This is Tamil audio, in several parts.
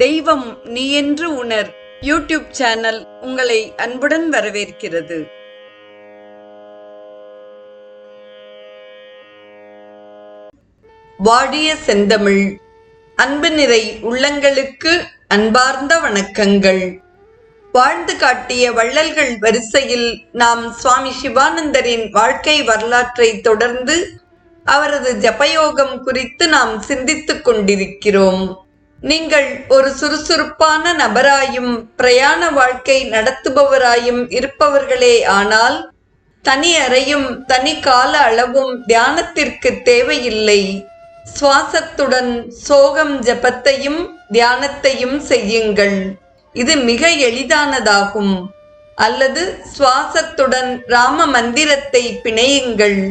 தெய்வம் நீ என்று உணர் யூடியூப் சேனல் உங்களை அன்புடன் வரவேற்கிறது. வாடிய செந்தமிழ் அன்பு நிறை உள்ளங்களுக்கு அன்பார்ந்த வணக்கங்கள். வாழ்ந்து காட்டிய வள்ளல்கள் வரிசையில் நாம் சுவாமி சிவானந்தரின் வாழ்க்கை வரலாற்றை தொடர்ந்து அவரது ஜபயோகம் குறித்து நாம் சிந்தித்துக் கொண்டிருக்கிறோம். நீங்கள் ஒரு சுறுசுறுப்பான நபராயும் பிரயாண வாழ்க்கை நடத்துபவராயும் இருப்பவர்களே ஆனால் தனி அறையும் தனி கால அளவும் தியானத்திற்கு தேவையில்லை. சுவாசத்துடன் சோகம் ஜபத்தையும் தியானத்தையும் செய்யுங்கள். இது மிக எளிதானதாகும். அல்லது சுவாசத்துடன் ராம மந்திரத்தை பிணையுங்கள்.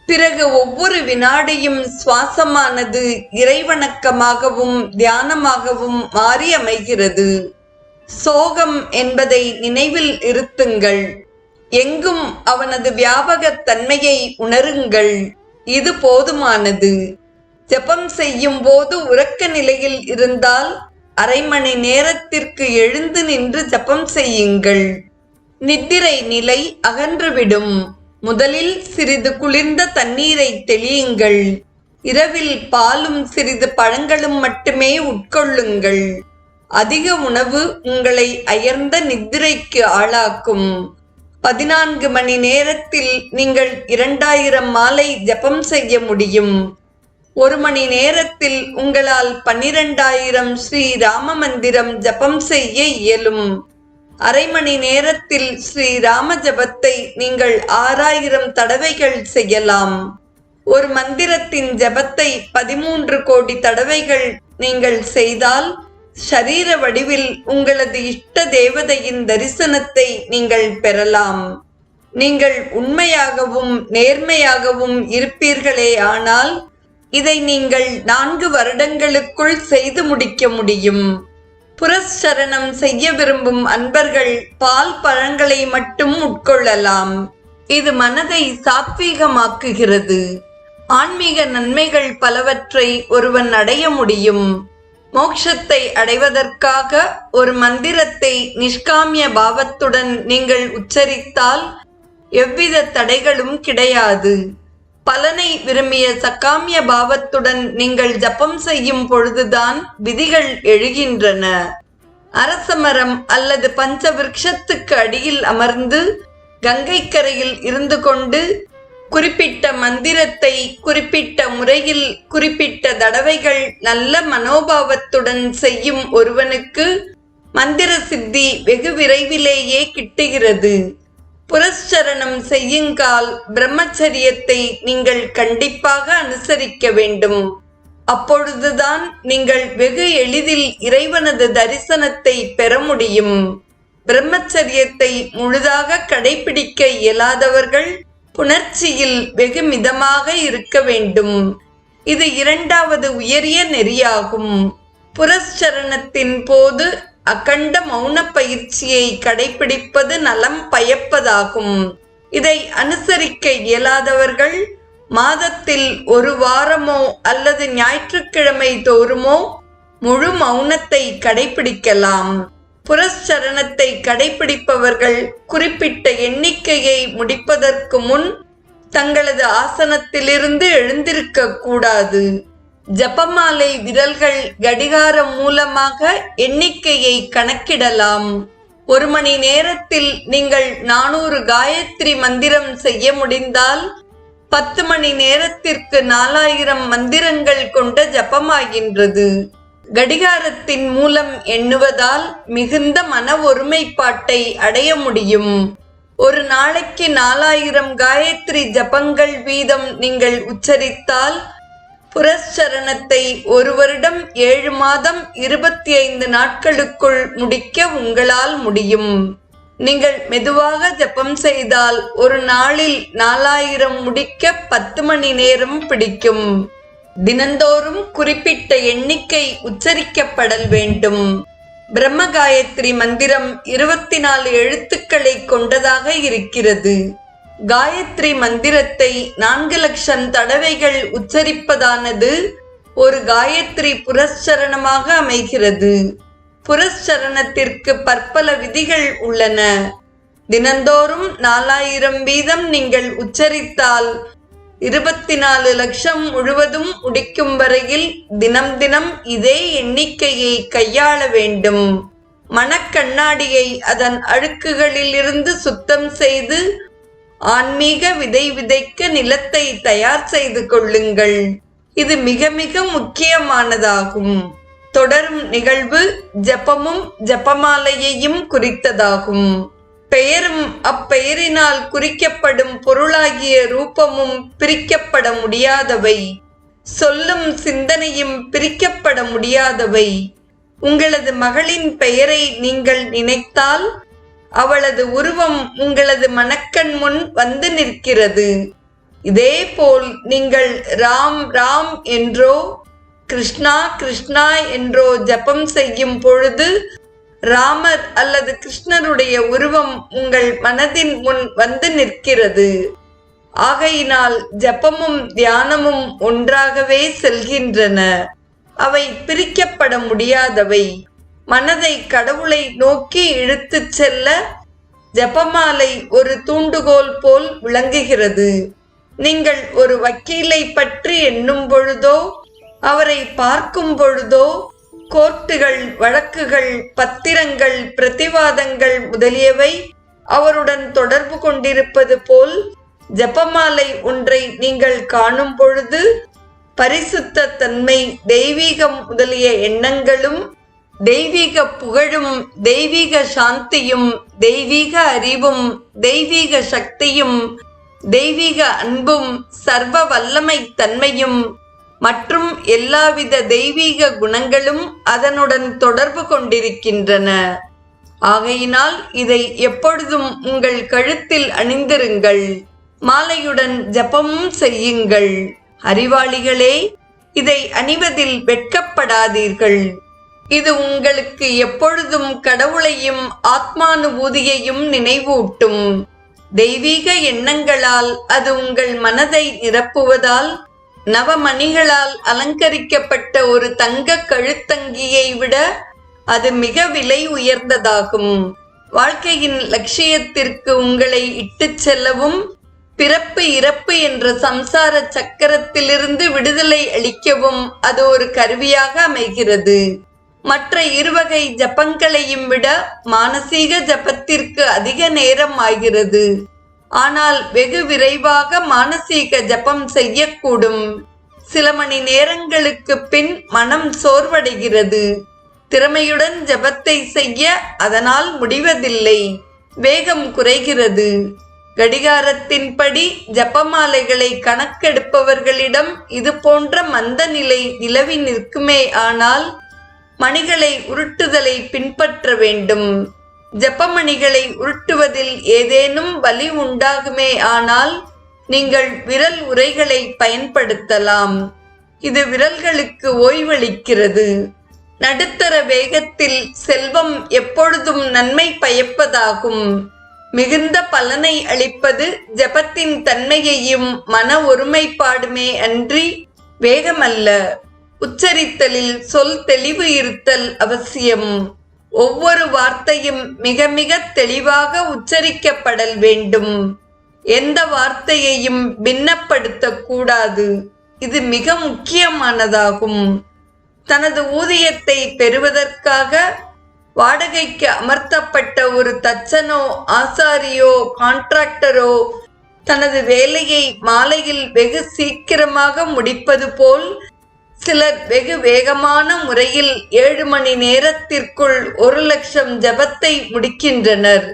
பிறகு ஒவ்வொரு வினாடியும் சுவாசமானது இறைவணக்கமாகவும் தியானமாகவும் மாறி அமைகிறது. சோகம் என்பதை நினைவில் இருத்துங்கள். எங்கும் அவனது வியாபகத் தன்மையை உணருங்கள். இது போதுமானது. ஜபம் செய்யும் போது உறக்க நிலையில் இருந்தால் அரை மணி நேரத்திற்கு எழுந்து நின்று ஜபம் செய்யுங்கள். நித்திரை நிலை அகன்றுவிடும். முதலில் சிறிது குளிர்ந்த தண்ணீரை தெளியுங்கள். இரவில் பாலும் சிறிது பழங்களும் மட்டுமே உட்கொள்ளுங்கள். அதிக உணவு உங்களை அயர்ந்த நித்திரைக்கு ஆளாக்கும். 14 மணி நேரத்தில் நீங்கள் 2000 மாலை ஜபம் செய்ய முடியும். 1 மணி நேரத்தில் உங்களால் 12,000 ஸ்ரீ ராம மந்திரம் ஜபம் செய்ய இயலும். அரை மணி நேரத்தில் ஸ்ரீ ராம ஜபத்தை நீங்கள் 6000 தடவைகள் செய்யலாம். ஒரு மந்திரத்தின் ஜபத்தை 13 கோடி தடவைகள் நீங்கள் செய்தால் ஷரீர வடிவில் உங்களது இஷ்ட தேவதையின் தரிசனத்தை நீங்கள் பெறலாம். நீங்கள் உண்மையாகவும் நேர்மையாகவும் இருப்பீர்களே ஆனால் இதை நீங்கள் 4 வருடங்களுக்குள் செய்து முடிக்க முடியும். புரஸ்சரணம் செய்ய விரும்பும் அன்பர்கள் பால் பழங்களை மட்டும் உட்கொள்ளலாம். இது மனதை சாத்வீகமாக்குகிறது. ஆன்மீக நன்மைகள் பலவற்றை ஒருவன் அடைய முடியும். மோட்சத்தை அடைவதற்காக ஒரு மந்திரத்தை நிஷ்காமிய பாவத்துடன் நீங்கள் உச்சரித்தால் எவ்வித தடைகளும் கிடையாது. பலனை விரும்பிய சகாமிய பாவத்துடன் நீங்கள் ஜபம் செய்யும் பொழுதுதான் விதிகள் எழுகின்றன. அரசமரம் அல்லது பஞ்ச விருட்சத்துக்கு அடியில் அமர்ந்து கங்கை கரையில் இருந்து கொண்டு குறிப்பிட்ட மந்திரத்தை குறிப்பிட்ட முறையில் குறிப்பிட்ட தடவைகள் நல்ல மனோபாவத்துடன் செய்யும் ஒருவனுக்கு மந்திர சித்தி வெகு விரைவிலேயே கிட்டுகிறது. புரஸ்சரணம் செய்யுங்கால் பிரம்மச்சரியத்தை நீங்கள் கண்டிப்பாக அனுசரிக்க வேண்டும். அப்பொழுதுதான் நீங்கள் வெகு எளிதில் இறைவனது தரிசனத்தை பெற முடியும். பிரம்மச்சரியத்தை முழுதாக கடைபிடிக்க இயலாதவர்கள் புணர்ச்சியில் வெகு மிதமாக இருக்க வேண்டும். இது 2வது உயரிய நெறியாகும். புரஸ்சரணத்தின் போது அகண்ட மௌன பயிற்சியை கடைபிடிப்பது நலம் பயப்பதாகும். இதை அனுசரிக்க இயலாதவர்கள் மாதத்தில் 1 வாரமோ அல்லது ஞாயிற்றுக்கிழமை தோறுமோ முழு மௌனத்தை கடைபிடிக்கலாம். புரஸ்சரணத்தை கடைபிடிப்பவர்கள் குறிப்பிட்ட எண்ணிக்கையை முடிப்பதற்கு முன் தங்களது ஆசனத்திலிருந்து எழுந்திருக்க கூடாது. ஜபமாலை விரல்கள் கடிகாரம் மூலமாக எண்ணிக்கையை கணக்கிடலாம். 1 மணி நேரத்தில் நீங்கள் 400 காயத்ரி மந்திரம் செய்ய முடிந்தால் 10 மணி நேரத்திற்கு 4000 மந்திரங்கள் கொண்ட ஜபமாகின்றது. கடிகாரத்தின் மூலம் எண்ணுவதால் மிகுந்த மன ஒருமைப்பாட்டை அடைய முடியும். ஒரு நாளைக்கு 4000 காயத்ரி ஜபங்கள் வீதம் நீங்கள் உச்சரித்தால் புரஸ்சரணத்தை 1 வருடம் 7 மாதம் 25 நாட்களுக்குள் முடிக்க உங்களால் முடியும். நீங்கள் மெதுவாக ஜபம் செய்தால் ஒரு நாளில் 4000 முடிக்க 10 மணி நேரம் பிடிக்கும். தினந்தோறும் குறிப்பிட்ட எண்ணிக்கை உச்சரிக்கப்படல் வேண்டும். பிரம்ம காயத்ரி மந்திரம் 24 எழுத்துக்களை கொண்டதாக இருக்கிறது. காயத்ரி மந்திரத்தை 4 லட்சம் தடவைகள் உச்சரிப்பதானது ஒரு காயத்ரி புரஸ்சரணமாக அமைகிறது. புரஸ்சரணத்திற்கு பற்பல விதிகள் உள்ளன. தினந்தோறும் 4000 வீதம் நீங்கள் உச்சரித்தால் 24 லட்சம் முழுவதும் முடிக்கும் வரையில் தினம் தினம் இதே எண்ணிக்கையை கையாள வேண்டும். மனக்கண்ணாடியை அதன் அழுக்குகளிலிருந்து சுத்தம் செய்து ஆன்மீக விதை விதைக்க நிலத்தை தயார் செய்து கொள்ளுங்கள். இது மிக மிக முக்கியமானதாகும். தொடரும் நிகழ்வு ஜபமும் ஜபமாலையையும் குறித்ததாகும். பெயரும் அப்பெயரினால் குறிக்கப்படும் பொருளாகிய ரூபமும் பிரிக்கப்பட முடியாதவை. சொல்லும் சிந்தனையும் பிரிக்கப்பட முடியாதவை. உங்களது மகளின் பெயரை நீங்கள் நினைத்தால் அவளது உருவம் உங்களது மனக்கண் முன் வந்து நிற்கிறது. இதேபோல் நீங்கள் ராம் ராம் என்றோ கிருஷ்ணா கிருஷ்ணா என்றோ ஜபம் செய்யும் பொழுது ராமர் அல்லது கிருஷ்ணருடைய உருவம் உங்கள் மனதின் முன் வந்து நிற்கிறது. ஆகையினால் ஜபமும் தியானமும் ஒன்றாகவே செல்கின்றன. அவை பிரிக்கப்பட முடியாதவை. மனதை கடவுளை நோக்கி இழுத்துச் செல்ல ஜபமாலை ஒரு தூண்டுகோல் போல் விளங்குகிறது. நீங்கள் ஒரு வக்கீலை பற்றி எண்ணும் பொழுதோ அவரை பார்க்கும் பொழுதோ கோர்ட்டுகள், வழக்குகள், பத்திரங்கள், பிரதிவாதங்கள் முதலியவை அவருடன் தொடர்பு கொண்டிருப்பது போல் ஜபமாலை ஒன்றை நீங்கள் காணும் பொழுது பரிசுத்த தன்மை, தெய்வீகம் முதலிய எண்ணங்களும் தெய்வீக புகழும் தெய்வீக சாந்தியும் தெய்வீக அறிவும் தெய்வீக சக்தியும் தெய்வீக அன்பும் சர்வ வல்லமை தன்மையும் மற்றும் எல்லாவித தெய்வீக குணங்களும் அதனுடன் தொடர்பு கொண்டிருக்கின்றன. ஆகையினால் இதை எப்பொழுதும் உங்கள் கழுத்தில் அணிந்திருங்கள். மாலையுடன் ஜபமும் செய்யுங்கள். அறிவாளிகளே, இதை அணிவதில் வெட்கப்படாதீர்கள். இது உங்களுக்கு எப்பொழுதும் கடவுளையும் ஆத்மானுபூதியையும் நினைவூட்டும். தெய்வீக எண்ணங்களால் அது உங்கள் மனதை நிரப்புவதால் நவமணிகளால் அலங்கரிக்கப்பட்ட ஒரு தங்க கழுத்தங்கியை விட அது மிக விலை உயர்ந்ததாகும். வாழ்க்கையின் லட்சியத்திற்கு உங்களை இட்டுச் செல்லவும் பிறப்பு இறப்பு என்ற சம்சார சக்கரத்திலிருந்து விடுதலை அளிக்கவும் அது ஒரு கருவியாக அமைகிறது. மற்ற இருவகை ஜபங்களையும் விட மானசீக ஜபத்திற்கு அதிக நேரம் ஆகிறது. ஆனால் வெகு விரைவாக மானசீக ஜபம் செய்யக்கூடும். சில மணி நேரங்களுக்கு பின் மனம் சோர்வடைகிறது. திறமையுடன் ஜபத்தை செய்ய அதனால் முடிவதில்லை. வேகம் குறைகிறது. கடிகாரத்தின்படி ஜபமாலைகளை கணக்கெடுப்பவர்களிடம் இது போன்ற மந்த நிலை நிலவி நிற்குமே. ஆனால் மணிகளை உருட்டுதலை பின்பற்ற வேண்டும். ஜபமணிகளை உருட்டுவதில் ஏதேனும் வலி உண்டாகுமே. ஆனால் நீங்கள் விரல் உரைகளை பயன்படுத்தலாம். இது விரல்களுக்கு ஓய்வளிக்கிறது. நடுத்தர வேகத்தில் செல்வம் எப்பொழுதும் நன்மை பயப்பதாகும். மிகுந்த பலனை அளிப்பது ஜபத்தின் தன்மையையும் மன ஒருமைப்பாடுமே அன்றி வேகமல்ல. உச்சரித்தலில் சொல் தெளிவு இருத்தல் அவசியம். ஒவ்வொரு வார்த்தையும் மிக மிக தெளிவாக உச்சரிக்கப்படல் வேண்டும். எந்த வார்த்தையையும் பின்னப்படுத்தக் கூடாது. இது மிக முக்கியமானதாகும். தனது ஊதியத்தை பெறுவதற்காக வாடகைக்கு அமர்த்தப்பட்ட ஒரு தச்சனோ ஆசாரியோ கான்ட்ராக்டரோ தனது வேலையை மாலையில் வெகு சீக்கிரமாக முடிப்பது போல் சிலர் வெகு வேகமான முறையில் 7 மணி நேரத்திற்குள் 1,00,000 ஜபத்தை முடிக்கின்றனர்.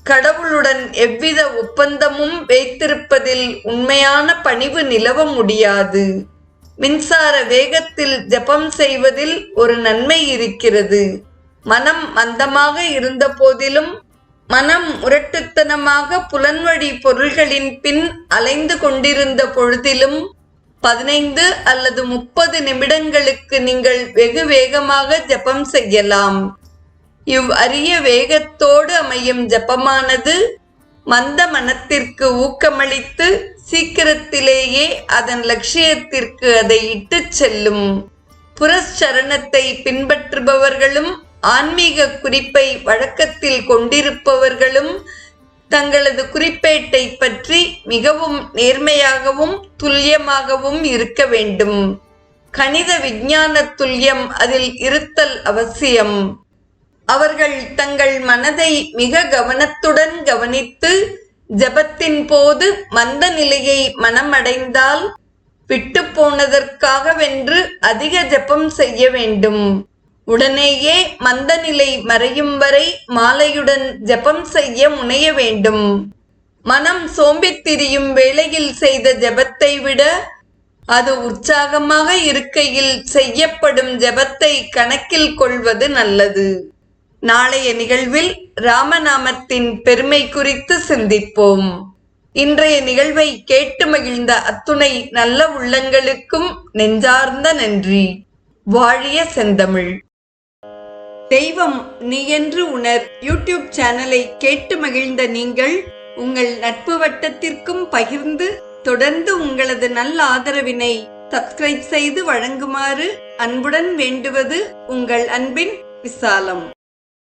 கடவுளுடன் எவ்வித ஒப்பந்தமும் வைத்திருப்பதில் உண்மையான பணிவு நிலவ முடியாது. மின்சார வேகத்தில் ஜபம் செய்வதில் ஒரு நன்மை இருக்கிறது. மனம் மந்தமாக இருந்த போதிலும் மனம் முரட்டுத்தனமாக புலன்வழி பொருள்களின் பின் அலைந்து கொண்டிருந்த பொழுதிலும் 15 அல்லது 30 நிமிடங்களுக்கு நீங்கள் வெகு வேகமாக ஜபம் செய்யலாம். அரிய வேகத்தோடு அமையும் ஜபமானது மந்த மனத்திற்கு ஊக்கமளித்து சீக்கிரத்திலேயே அதன் லட்சியத்திற்கு அதை இட்டுச் செல்லும். புரஸ்சரணத்தை பின்பற்றுபவர்களும் ஆன்மீக குறிப்பை வழக்கத்தில் கொண்டிருப்பவர்களும் தங்களது குறிப்பேட்டை பற்றி மிகவும் நேர்மையாகவும் துல்லியமாகவும் இருக்க வேண்டும். கணித விஞ்ஞான துல்லியம் அதில் இருத்தல் அவசியம். அவர்கள் தங்கள் மனதை மிக கவனத்துடன் கவனித்து ஜபத்தின் போது மந்த நிலையை மனமடைந்தால் விட்டு போனதற்காகவென்று அதிக ஜபம் செய்ய வேண்டும். உடனேயே மந்த நிலை மறையும் வரை மாலையுடன் ஜபம் செய்ய முனைய வேண்டும். மனம் சோம்பித் திரியும் வேளையில் செய்த ஜபத்தை விட அது உற்சாகமாக இருக்கையில் செய்யப்படும் ஜபத்தை கணக்கில் கொள்வது நல்லது. நாளைய நிகழ்வில் ராமநாமத்தின் பெருமை குறித்து சிந்திப்போம். இன்றைய நிகழ்வை கேட்டு மகிழ்ந்த அத்துணை நல்ல உள்ளங்களுக்கும் நெஞ்சார்ந்த நன்றி. வாழிய செந்தமிழ். தெய்வம் நீ என்று உணர் யூடியூப் சேனலை கேட்டு மகிழ்ந்த நீங்கள் உங்கள் நட்பு வட்டத்திற்கும் பகிர்ந்து தொடர்ந்து உங்களது நல்ல ஆதரவினை சப்ஸ்கிரைப் செய்து வழங்குமாறு அன்புடன் வேண்டுவது உங்கள் அன்பின் விசாலம்.